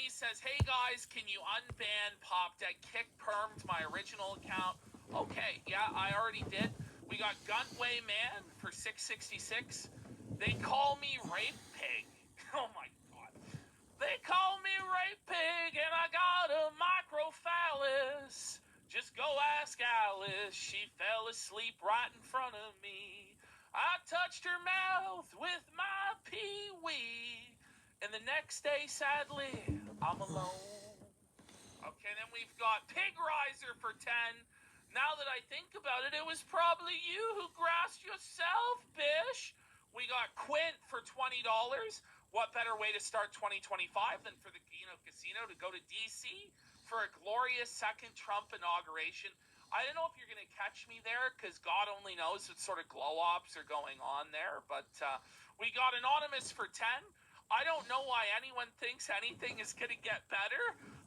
Lee says, hey guys, can you unban Pop Dead Kick Perm to my original account? Okay, yeah, I already did. We got Guntway Man for $6.66. They call me Rape Pig. Oh my god. They call me Rape Pig and I got a microphallus. Just go ask Alice. She fell asleep right in front of me. I touched her mouth with my pee-wee. And the next day, sadly, I'm alone. Okay, then we've got Pig Riser for 10. Now that I think about it, it was probably you who grassed yourself, bish. We got Quint for $20. What better way to start 2025 than for the Kino Casino to go to D.C. for a glorious second Trump inauguration? I don't know if you're going to catch me there because God only knows what sort of glow-ops are going on there. But we got Anonymous for 10. I don't know why anyone thinks anything is going to get better.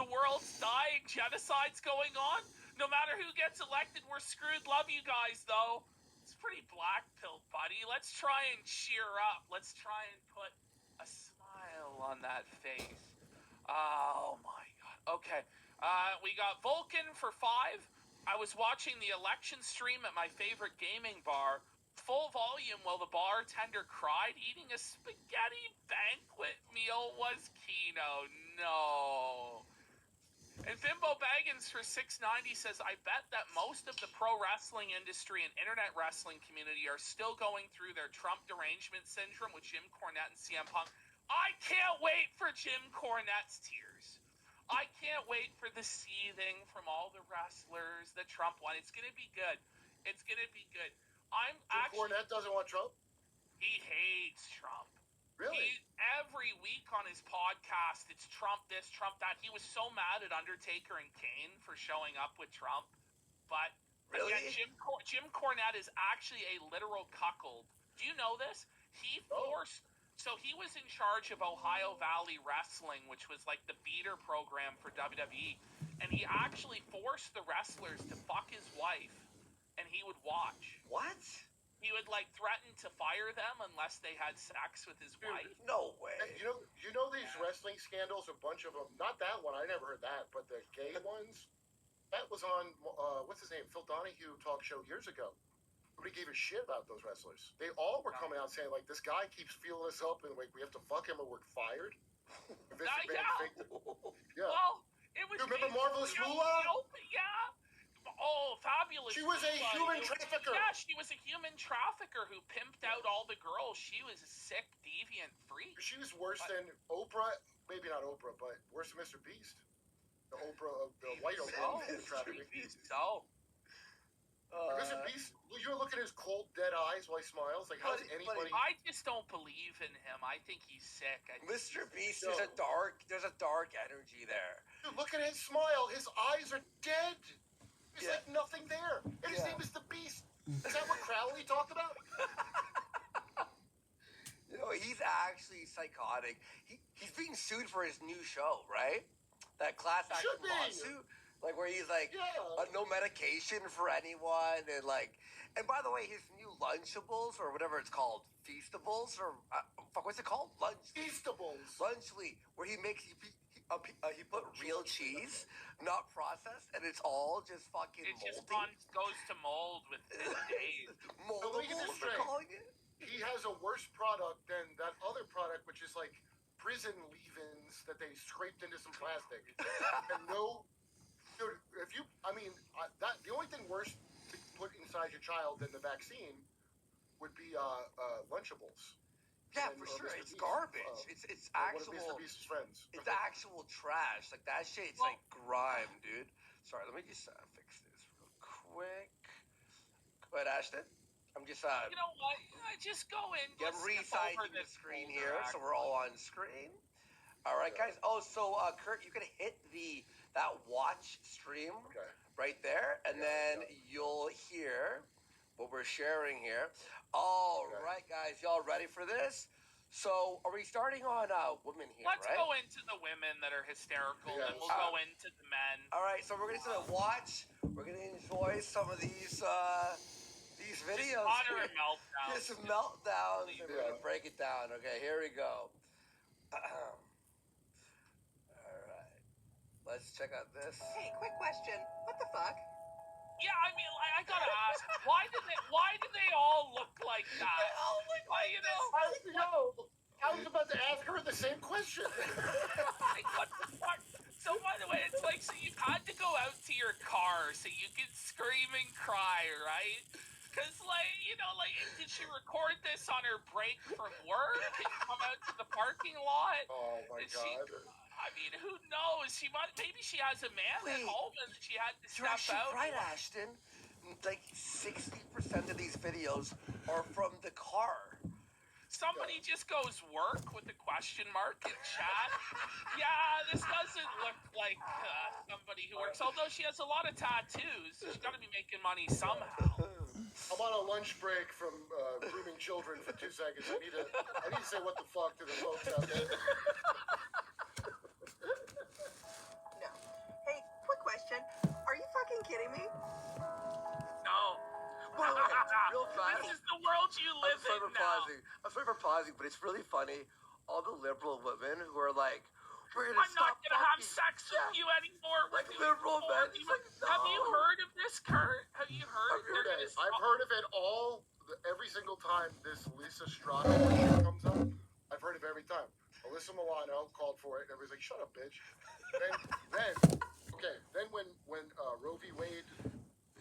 The world's dying. Genocide's going on. No matter who gets elected, we're screwed. Love you guys, though. It's pretty black-pilled, buddy. Let's try and cheer up. Let's try and put a smile on that face. Oh, my God. Okay. We got Vulcan for 5. I was watching the election stream at my favorite gaming bar. Full volume while the bartender cried. Eating a spaghetti banquet meal was Kino. No. And Bimbo Baggins for $6.90 says, I bet that most of the pro wrestling industry and internet wrestling community are still going through their Trump derangement syndrome with Jim Cornette and CM Punk. I can't wait for Jim Cornette's tears. I can't wait for the seething from all the wrestlers that Trump won. It's going to be good. It's going to be good. Cornette doesn't want Trump? He hates Trump. Really? Every week on his podcast, it's Trump this, Trump that. He was so mad at Undertaker and Kane for showing up with Trump. But really? Yeah, Jim Cornette is actually a literal cuckold. Do you know this? So he was in charge of Ohio Valley Wrestling, which was like the beater program for WWE. And he actually forced the wrestlers to fuck his wife, and he would watch. What? He would threaten to fire them unless they had sex with his wife. No way. And you know these wrestling scandals, a bunch of them, not that one, I never heard that, but the gay ones, that was on, what's his name, Phil Donahue talk show years ago. Nobody gave a shit about those wrestlers. They all were coming out saying, this guy keeps feeling us up and we have to fuck him or we're fired. Yeah. Well, it was... You remember Marvelous Moolah? Yeah. Oh, fabulous. She was a human trafficker. Yeah, she was a human trafficker who pimped out all the girls. She was a sick, deviant freak. She was worse than Oprah. Maybe not Oprah, but worse than Mr. Beast. The Oprah, the white Oprah trafficking. So. Mr. Beast, you look at his cold, dead eyes while he smiles. How's anybody... I just don't believe in him. I think he's sick. Mr. Beast, there's a dark energy there. Dude, look at his smile. His eyes are dead. There's nothing there. And his name is the Beast. Is that what Crowley talked about? He's actually psychotic. He's being sued for his new show, right? That class action lawsuit. Where he's no medication for anyone. And by the way, his new Lunchables, or whatever it's called, Feastables, or what's it called? Feastables. Lunchly, where he makes... He put real cheese, not processed, and it's all just fucking moldy. It just goes to mold within days. Moldables, they're calling it? He has a worse product than that other product, which is prison leave-ins that they scraped into some plastic. And dude, the only thing worse to put inside your child than the vaccine would be Lunchables. Yeah, for sure. It's garbage. It's actual. One of Mr. Beast's friends. It's actual trash. That shit's grime, dude. Sorry, let me just fix this real quick. Go ahead, Ashton. I'm just. You know what? Just go in. I'm resizing the screen here, so we're all on screen. All right, guys. Oh, so Kurt, you can hit that watch stream right there, and then you'll hear what we're sharing here. All right, guys, y'all ready for this? So, are we starting on women here? Let's go into the women that are hysterical, then we'll go into the men. All right, so we're gonna watch. We're gonna enjoy some of these videos. Meltdowns. Just meltdowns, and we're gonna break it down. Okay, here we go. All this. Check out this. Hey, quick question. What the fuck? Yeah, I mean, I gotta ask, why did they all look like that? They all look like you know, I was about to ask her the same question. like, what the fuck? So, by the way, it's like, so you had to go out to your car so you could scream and cry, right? Because, like, you know, like, did she record this on her break from work and come out to the parking lot? Oh my God. I mean, who knows? Maybe she has a man at home and she had to You're step actually out. right, Ashton. Like 60% of these videos are from the car. Somebody just goes work with a question mark in chat. Yeah, this doesn't look like somebody who works. Although she has a lot of tattoos, she's got to be making money somehow. I'm on a lunch break from grooming children for 2 seconds. I need to say what the fuck to the folks out there. No. Hey, quick question. Are you fucking kidding me? No. Wait, real fast. This is the world you live in now. I'm sorry for pausing, but it's really funny. All the liberal women who are like, we're gonna I'm not stop gonna have fucking. sex with you anymore. Like liberal men. It's like, no. Have you heard of this, Kurt? Have you heard? I've heard of it every single time this Lisa Strada shit comes up. I've heard of it every time. Alyssa Milano called for it, and everybody's like, "Shut up, bitch." Then when Roe v. Wade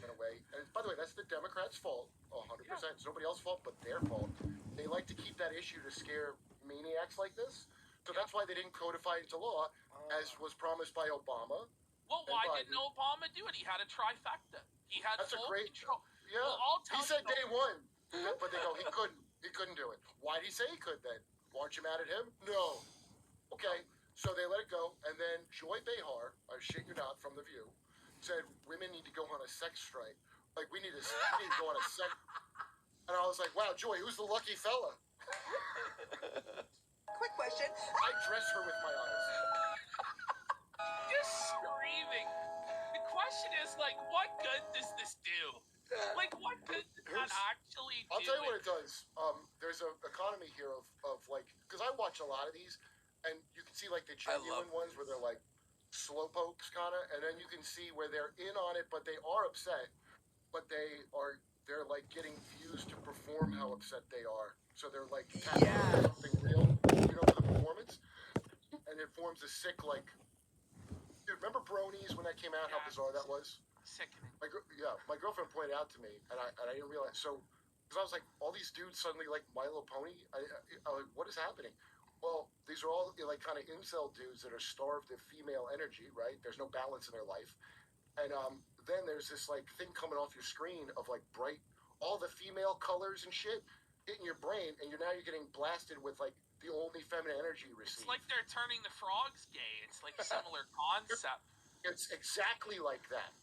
went away, and by the way, that's the Democrats' fault, 100%. It's nobody else's fault but their fault. They like to keep that issue to scare maniacs like this, so that's why they didn't codify into law, as was promised by Obama. Well, why didn't Obama do it? He had a trifecta. He had full control. Yeah, well, he said day one, but they go, he couldn't do it. Why did he say he could then? Aren't you mad at him? No. Okay, so they let it go, and then Joy Behar, I shit you not, from The View, said women need to go on a sex strike. Like, we need to go on a sex. And I was like, wow, Joy, who's the lucky fella? Quick question. I dress her with my eyes. Just screaming. The question is, like, what good does this do? Like, what good does that actually do? I'll tell you what it does. There's an economy here of like, because I watch a lot of these, and you can see like the genuine ones where they're like slowpokes kind of, and then you can see where they're in on it, but they are upset, but they're like getting views to perform how upset they are. So they're like tapping into something real, you know, for the performance, and it forms a sick like. Dude, remember Bronies when that came out? How bizarre that was. Sickening. My girlfriend pointed out to me, and I didn't realize. So, because I was like, all these dudes suddenly like My Little Pony. I like, what is happening? Well, these are all like kind of incel dudes that are starved of female energy, right? There's no balance in their life, and then there's this like thing coming off your screen of like bright, all the female colors and shit hitting your brain, and you're getting blasted with like the only feminine energy you receive. It's like they're turning the frogs gay. It's like a similar concept. It's exactly like that.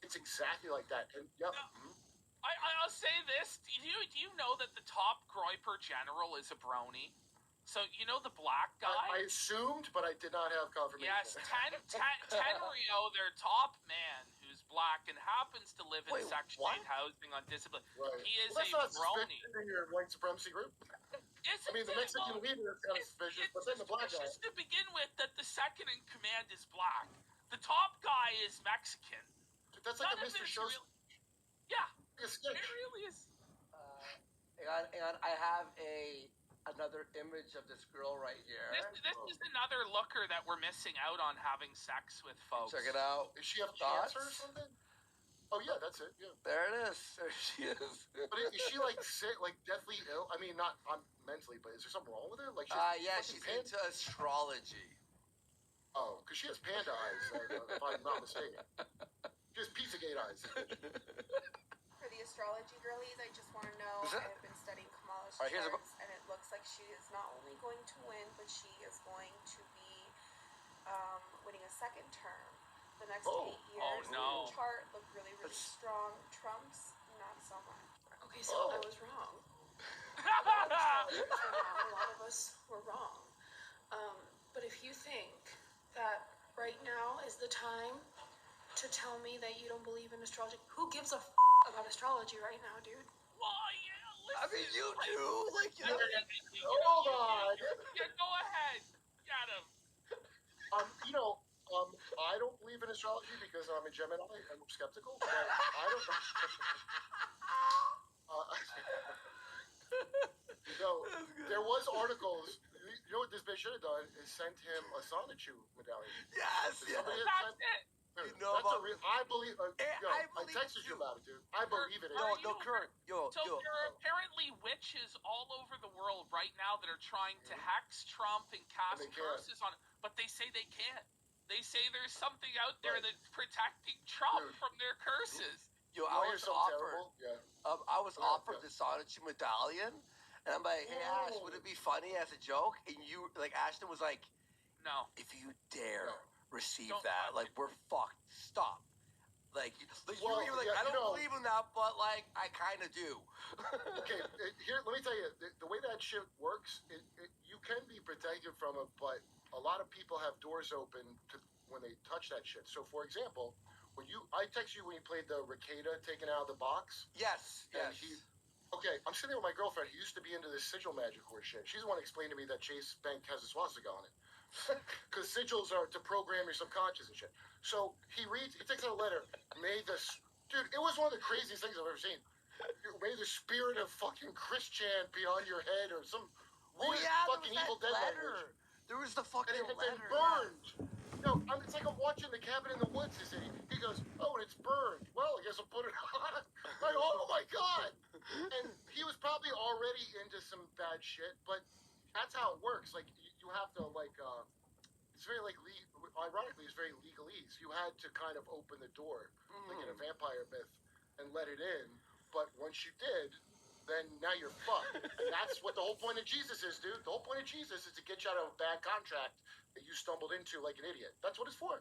It's exactly like that. And yeah. I'll say this. Do you know that the top Groiper general is a brony? So, you know the black guy? I assumed, but I did not have confirmation. Yes, Tenrio, their top man, who's black and happens to live in Section 8 housing on discipline. Right. He is that's a not brony. In your white supremacy group? I mean, the Mexican leader is kind of suspicious, but then the black guy. Just to begin with, that the second in command is black. The top guy is Mexican. That's like a Mr. Show. Yeah, it really is. And I have another image of this girl right here. This is another looker that we're missing out on having sex with, folks. Check it out. Does she have cancer or something? Oh yeah, that's it. Yeah. There it is. There she is. But is she like sick, like deathly ill? I mean, not mentally, but is there something wrong with her? Like, she's into astrology. Oh, because she has panda eyes, if I'm not mistaken. She has Pizzagate eyes. For the astrology girlies, I just want to know, I have been studying Kamala's charts, and it looks like she is not only going to win, but she is going to be winning a second term. The next 8 years, the chart looked really, really strong. Trump's, not so much. Okay, so I was wrong. A lot of us were wrong. But if you think that right now is the time to tell me that you don't believe in astrology, who gives a about astrology right now, dude? Well, yeah, listen. I mean, you do. Like, hold on. Yeah, go ahead. Get him. I don't astrology because I'm a Gemini. I'm skeptical, but I don't. There was articles. You know what this bitch should have done is sent him a Sonichu medallion. Yes, yes. That's it. Dude, You know about... I believe. I believe I texted you about it, dude. I believe it. No, Kurt. So there are apparently witches all over the world right now that are trying to hex Trump and cast curses on it, but they say they can't. They say there's something out there that's protecting Trump from their curses. I was offered. I was offered the Sonichu medallion, and I'm like, hey Ash, would it be funny as a joke? And you, like, Ashton was like, no. If you dare receive that, like, we're fucked. Stop. Like you were like, I don't believe in that, but like, I kind of do. Okay, here, let me tell you, the way that shit works, you can be protected from it, but a lot of people have doors open to when they touch that shit. So, for example, I text you when you played the Ricada taken out of the box. Yes. Okay, I'm sitting there with my girlfriend who used to be into this sigil magic horse shit. She's the one who explained to me that Chase Bank has a swastika on it. Because sigils are to program your subconscious and shit. So he takes out a letter. Dude, it was one of the craziest things I've ever seen. May the spirit of fucking Christian be on your head or some weird fucking Evil Dead language. There was the fucking and it's letter. burned. No, it's like I'm watching The Cabin in the Woods. He goes, oh, and it's burned. Well, I guess I'll put it on. Like, oh my God. And he was probably already into some bad shit, but that's how it works. Like, you have to, like, it's very, like, ironically, it's very legalese. You had to kind of open the door, like in a vampire myth, and let it in. But once you did, then now you're fucked. And that's what the whole point of Jesus is, dude. The whole point of Jesus is to get you out of a bad contract that you stumbled into like an idiot. That's what it's for.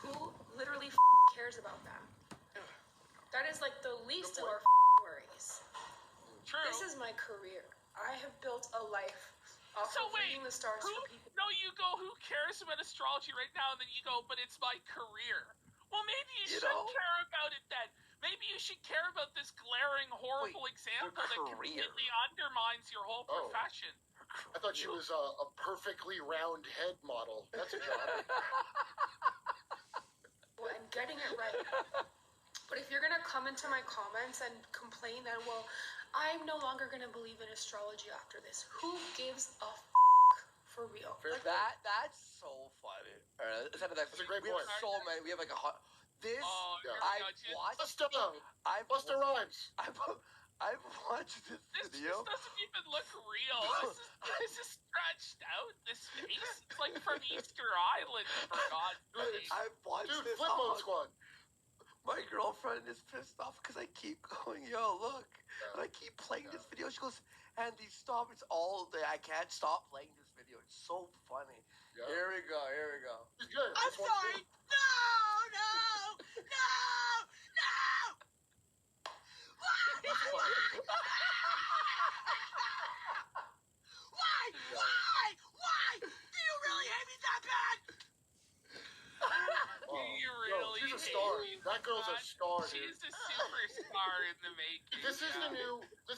Who literally cares about that? That is like the least of our worries. True. This is my career. I have built a life off of reading the stars for people. No, you go, who cares about astrology right now? And then you go, but it's my career. Well, maybe you should care about it then. Maybe you should care about this glaring, horrible example that completely undermines your whole profession. I thought she was a perfectly round head model. That's a job. Well, and getting it right. But if you're going to come into my comments and complain that, well, I'm no longer going to believe in astrology after this. Who gives a for real? That's so funny. That's a great point. We have so many. We have like this. Busta Rhymes. I've watched this video. This doesn't even look real. This is stretched out. This face. It's like from Easter Island, for God's sake. I've watched this. Flip Mode Squad. My girlfriend is pissed off because I keep going, yo, look. And I keep playing this video. She goes, Andy, stop. It's all day. I can't stop playing this video. It's so funny. Yeah. Here we go. It's good. I'm sorry. No! Why? Do you really hate me that bad? She's a star. That girl's a star, dude. She's a superstar in the making. This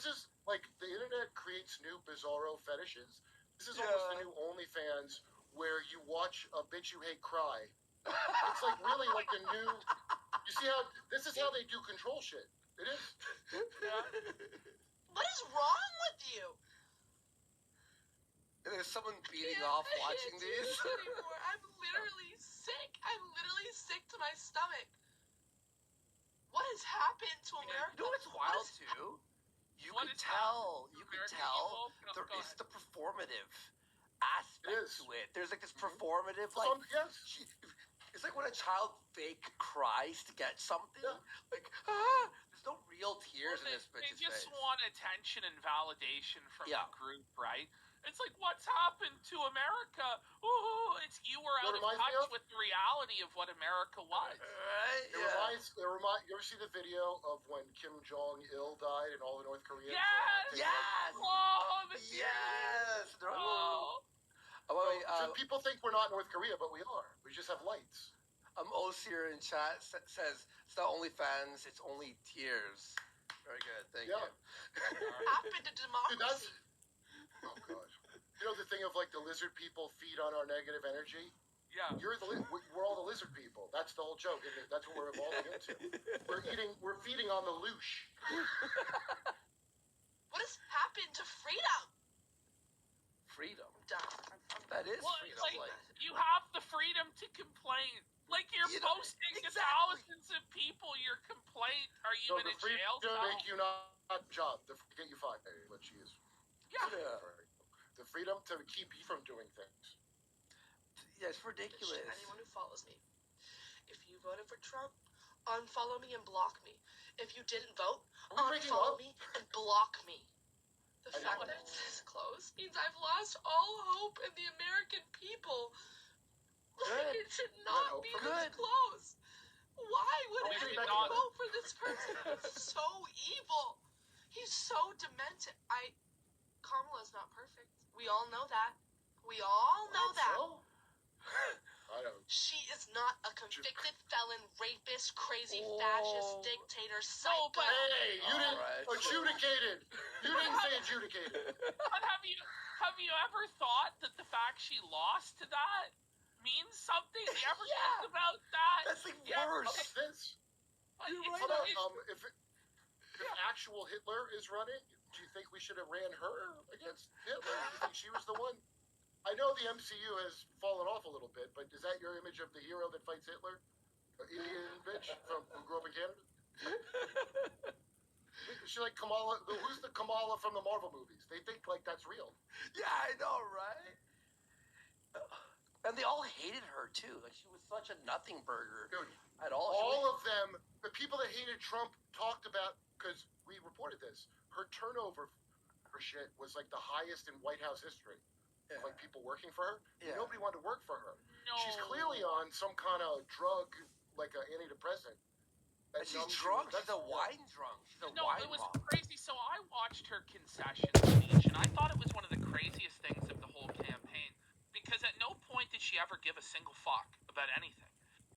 is like the internet creates new bizarro fetishes. This is almost the new OnlyFans where you watch a bitch you hate cry. It's like really like the new. You see how this is how they do control shit. It is. What is wrong with you? There's someone beating off watching these. Anymore. I'm literally sick. I'm literally sick to my stomach. What has happened to America? You know what's wild too? You can tell there is the performative aspect to it. There's like this performative, like it's like when a child fake cries to get something. Like there's no real tears in this bitch's face. They just want attention and validation from the group, right? It's like, what's happened to America? Ooh, it's you were out of touch with the reality of what America was. Right? You ever see the video of when Kim Jong-il died and all the North Koreans? Yes! Oh, yes! People think we're not North Korea, but we are. We just have lights. Osier in chat says, it's not only fans, it's only tears. Very good, thank you. Happened to democracy. Oh, God. You know the thing of, like, the lizard people feed on our negative energy? Yeah. We're all the lizard people. That's the whole joke. And that's what we're evolving into. We're feeding on the loosh. What has happened to freedom? Freedom. I'm done. I'm That is Well, freedom. like, you have the freedom to complain. Like, you're posting to thousands of people your complaint. Are you in a jail cell? The freedom to make you not job. The freedom to get you fired. What she is. Yeah. The freedom to keep you from doing things. Yeah, it's ridiculous. Anyone who follows me. If you voted for Trump, unfollow me and block me. If you didn't vote, unfollow me and block me. The fact that it's this close means I've lost all hope in the American people. Like, it should not be this close. Why would anyone vote for this person? He's so evil. He's so demented. Kamala's not perfect. We all know that. We all know that. I don't. She is not a convicted felon, rapist, crazy fascist dictator psycho. Hey, you didn't adjudicated. You didn't say adjudicated. But have you ever thought that the fact she lost to that means something? You ever think about that? That's like worse. If actual Hitler is running, do you think we should have ran her against Hitler? Do you think she was the one? I know the MCU has fallen off a little bit, but is that your image of the hero that fights Hitler? Indian bitch who grew up in Canada? She's like Kamala. Who's the Kamala from the Marvel movies? They think like that's real. Yeah, I know, right? And they all hated her too. Like, she was such a nothing burger. Dude, at all. All of them, the people that hated Trump talked about, because we reported this, her turnover for shit was like the highest in White House history. Yeah. Like people working for her. Yeah. Nobody wanted to work for her. No. She's clearly on some kind of drug, like an antidepressant. And she's drunk. She's a wine drunk. She's a wine it was mom. crazy. So I watched her concession speech, and I thought it was one of the craziest things of the whole campaign. Because at no point did she ever give a single fuck about anything.